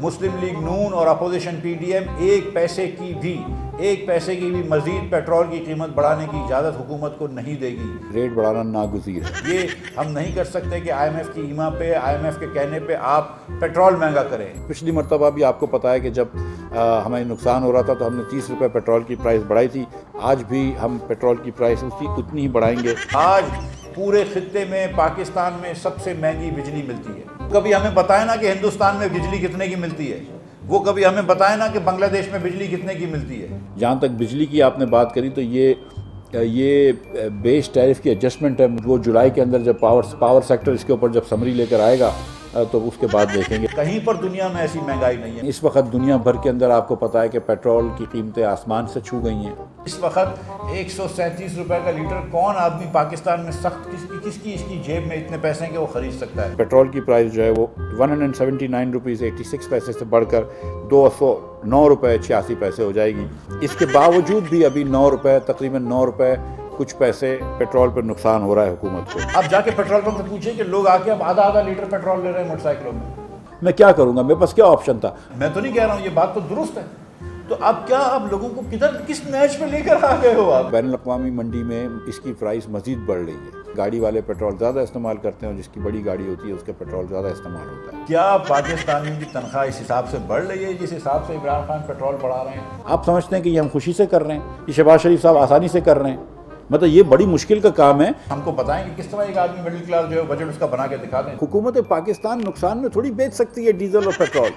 مسلم league نون اور opposition P D M ایک پیسے کی بھی مزید پیٹرول کی قیمت بڑھانے کی اجازت حکومت کو نہیں دے گی۔ ریٹ بڑھانا ناگزیر ہے۔ یہ ہم نہیں کر سکتے کہ آئی ایم ایف کی ایما پہ، آئی ایم ایف کے کہنے پہ آپ پیٹرول مہنگا کریں۔ پچھلی مرتبہ بھی آپ کو پتہ ہے کہ جب ہمیں نقصان ہو رہا تھا تو ہم نے 30 روپے پیٹرول کی پرائس بڑھائی تھی۔ آج بھی ہم پیٹرول کی پرائس اتنی ہی بڑھائیں گے۔ آج پورے خطے میں پاکستان میں سب سے مہنگی بجلی ملتی ہے۔ کبھی ہمیں بتائیں نا کہ ہندوستان میں بجلی کتنے کی ملتی ہے، وہ کبھی ہمیں بتائیں نا کہ بنگلہ دیش میں بجلی کتنے کی ملتی ہے۔ جہاں تک بجلی کی آپ نے بات کری تو یہ بیس ٹیرف کی ایڈجسٹمنٹ ہے، وہ جولائی کے اندر جب پاور سیکٹر اس کے اوپر جب سمری لے کر آئے گا تو اس کے بعد دیکھیں گے۔ کہیں پر دنیا میں ایسی مہنگائی نہیں ہے۔ اس وقت دنیا بھر کے اندر آپ کو پتہ ہے کہ پیٹرول کی قیمتیں آسمان سے چھو گئی ہیں۔ اس وقت 137 روپے کا لیٹر کون آدمی پاکستان میں سخت کس کی اس کی جیب میں اتنے پیسے ہیں کہ وہ خرید سکتا ہے؟ پیٹرول کی پرائس جو ہے وہ 179 روپیز 86 پیسے سے بڑھ کر 209 روپے 86 پیسے ہو جائے گی۔ اس کے باوجود بھی ابھی 9 روپے تقریباً 9 روپے کچھ پیسے پیٹرول پر نقصان ہو رہا ہے حکومت کو۔ اب جا کے پیٹرول پمپ سے پوچھیں کہ لوگ آ کے اب آدھا لیٹر پیٹرول لے رہے ہیں موٹر سائیکلوں میں۔ میں کیا کروں گا، میرے پاس کیا آپشن تھا؟ میں تو نہیں کہہ رہا ہوں، یہ بات تو درست ہے۔ تو اب کیا آپ لوگوں کو کس میچ میں لے کر آ گئے ہو آپ؟ بین الاقوامی منڈی میں اس کی پرائس مزید بڑھ رہی ہے۔ گاڑی والے پیٹرول زیادہ استعمال کرتے ہیں اور جس کی بڑی گاڑی ہوتی ہے اس کا پیٹرول زیادہ استعمال ہوتا ہے۔ کیا پاکستانیوں کی تنخواہ اس حساب سے بڑھ رہی ہے جس حساب سے عمران خان پیٹرول بڑھا رہے ہیں؟ آپ سمجھتے ہیں کہ یہ ہم خوشی سے کر رہے ہیں، یہ شہباز شریف صاحب آسانی سے کر رہے ہیں؟ مطلب یہ بڑی مشکل کا کام ہے۔ ہم کو بتائیں کہ کس طرح ایک آدمی مڈل کلاس جو ہے بجٹ اس کا بنا کے دکھا دیں۔ حکومت پاکستان نقصان میں تھوڑی بیچ سکتی ہے ڈیزل اور پیٹرول۔